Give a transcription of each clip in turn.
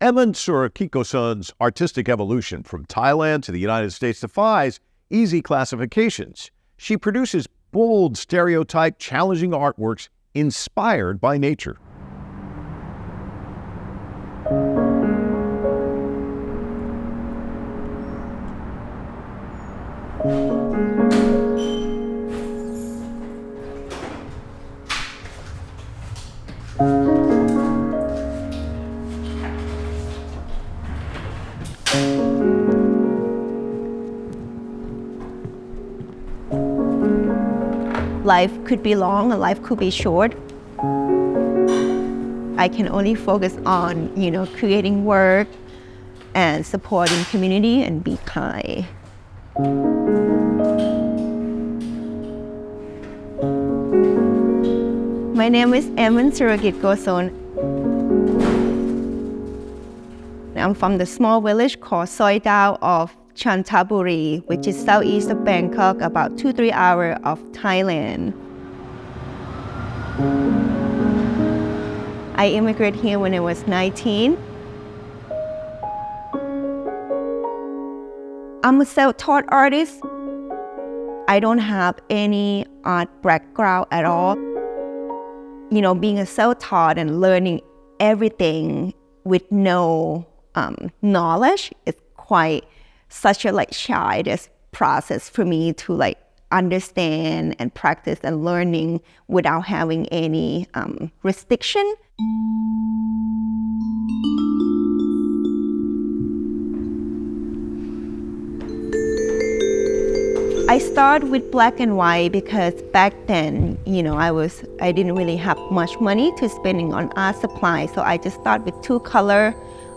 Emon Surakitkoson's artistic evolution from Thailand to the United States defies easy classifications. She produces bold, stereotype, challenging artworks inspired by nature. Life could be long and life could be short. I can only focus on, creating work and supporting community and be kind. My name is Emon Surakitkoson. I'm from the small village called Soi Dao of Chantaburi, which is southeast of Bangkok, about 2-3 hours of Thailand. I immigrated here when I was 19. I'm a self-taught artist. I don't have any art background at all. Being a self-taught and learning everything with no knowledge is quite such a childish process for me to understand and practice and learning without having any restriction. I started with black and white because back then, I didn't really have much money to spending on art supply, so I just started with 2 colors.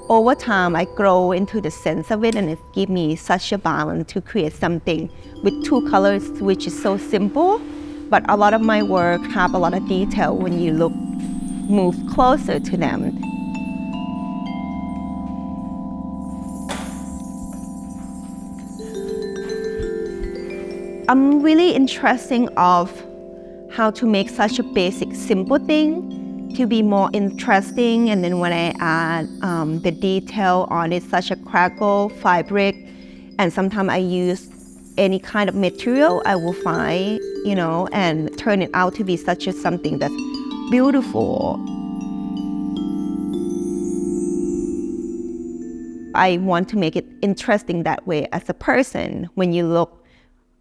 Over time, I grow into the sense of it, and it gives me such a balance to create something with 2 colors, which is so simple. But a lot of my work have a lot of detail when you move closer to them. I'm really interested of how to make such a basic, simple thing to be more interesting, and then when I add the detail on it, such a crackle, fabric, and sometimes I use any kind of material I will find, and turn it out to be such a something that's beautiful. I want to make it interesting that way as a person. When you look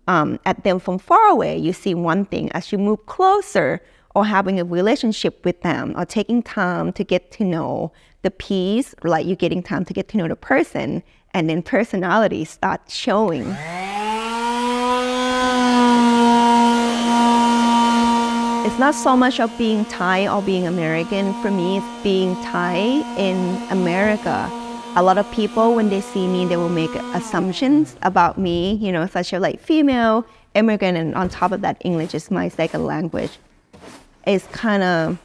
at them from far away, you see one thing. As you move closer, or having a relationship with them, or taking time to get to know the piece, like you're getting time to get to know the person, and then personality starts showing. It's not so much of being Thai or being American. For me, it's being Thai in America. A lot of people, when they see me, they will make assumptions about me, such as female, immigrant, and on top of that, English is my second language. It's kind of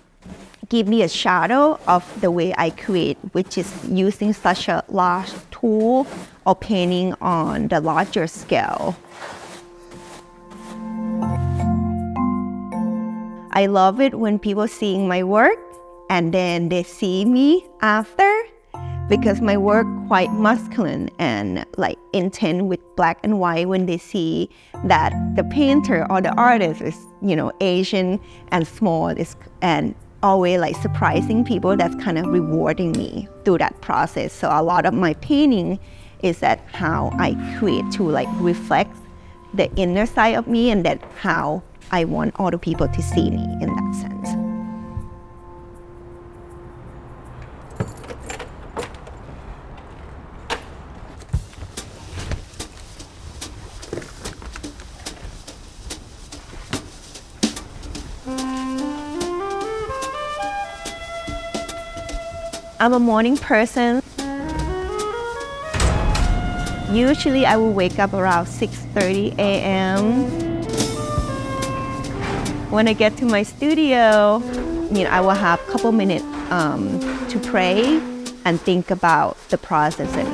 give me a shadow of the way I create, which is using such a large tool or painting on the larger scale. I love it when people seeing my work and then they see me after, because my work quite masculine and intense with black and white. When they see that the painter or the artist is, Asian and small, and always surprising people, that's kind of rewarding me through that process. So a lot of my painting is that how I create to reflect the inner side of me, and that how I want other people to see me in that sense. I'm a morning person. Usually I will wake up around 6:30 a.m. When I get to my studio, I will have a couple minutes to pray and think about the process and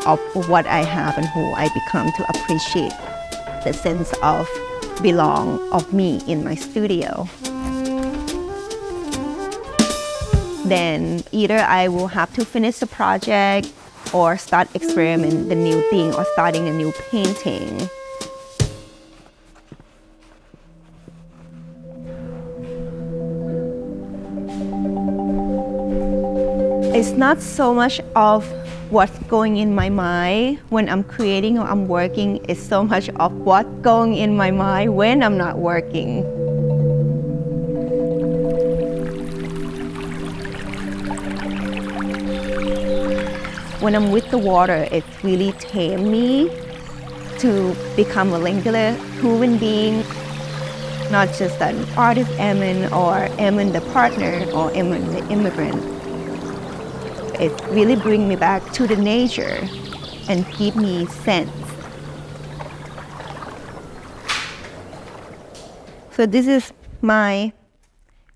of what I have and who I become, to appreciate the sense of belong of me in my studio. then either I will have to finish the project or start experimenting the new thing or starting a new painting. It's not so much of what's going in my mind when I'm creating or I'm working. It's so much of what's going in my mind when I'm not working. When I'm with the water, it really tamed me to become a regular human being, not just an artist Emon or Emon the partner or Emon the immigrant. It really brings me back to the nature and give me sense. So this is my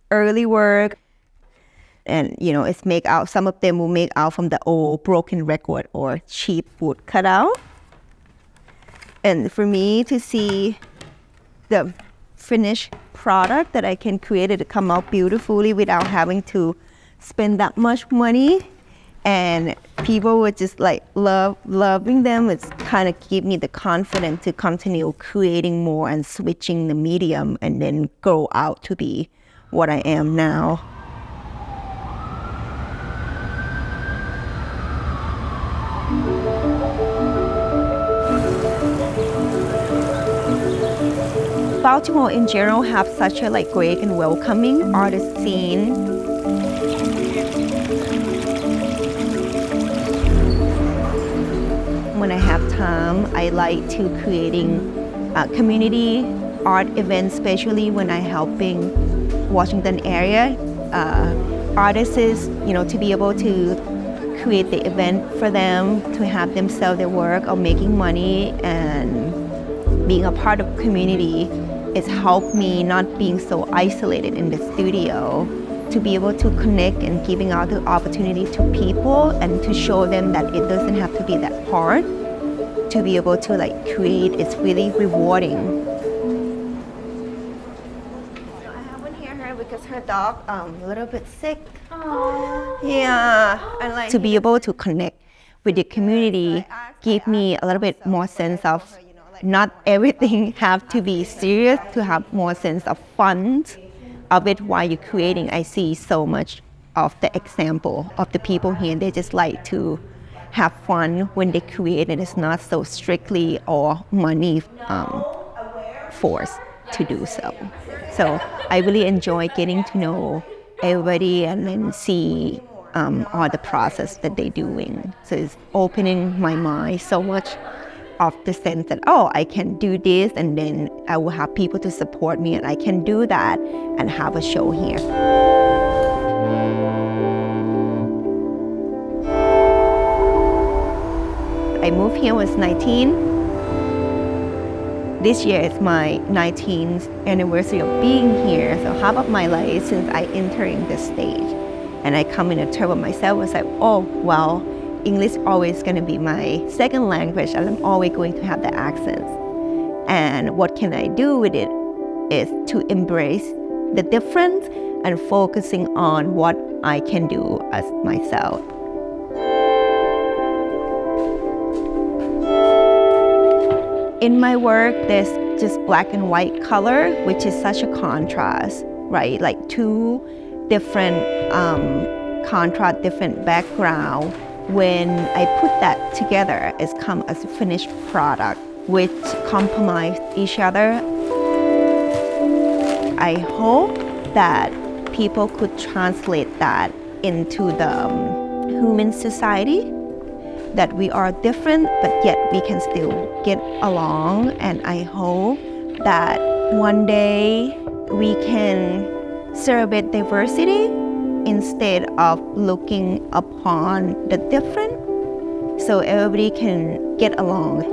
early work. And it's made out, some of them will make out from the old broken record or cheap wood cutout. And for me to see the finished product that I can create it to come out beautifully without having to spend that much money, and people were just like loving them, it's kind of give me the confidence to continue creating more and switching the medium and then grow out to be what I am now. Baltimore in general have such a great and welcoming artist scene. When I have time, I like to creating community art events, especially when I'm helping Washington area artists, to be able to create the event for them, to have them sell their work or making money, and being a part of community. It's helped me not being so isolated in the studio, to be able to connect and giving out the opportunity to people and to show them that it doesn't have to be that hard to be able to create. It's really rewarding. I haven't heard her because her dog a little bit sick. Aww. Yeah, and to be able to connect with the community give me a little bit more sense of not everything have to be serious, to have more sense of fun of it while you're creating. I see so much of the example of the people here. They just like to have fun when they create, and it's not so strictly or money forced to do so. So I really enjoy getting to know everybody and then see all the process that they're doing. So it's opening my mind so much of the sense that, I can do this, and then I will have people to support me, and I can do that and have a show here. I moved here when I was 19. This year is my 19th anniversary of being here. So half of my life since I entering this stage. And I come in a term of myself, I was like, English always going to be my second language, and I'm always going to have the accents. And what can I do with it is to embrace the difference and focusing on what I can do as myself. In my work, there's just black and white color, which is such a contrast, right? Two different contrast, different background. When I put that together, it's come as a finished product, which complement each other. I hope that people could translate that into the human society, that we are different, but yet we can still get along. And I hope that one day we can celebrate diversity instead of looking upon the different, so everybody can get along.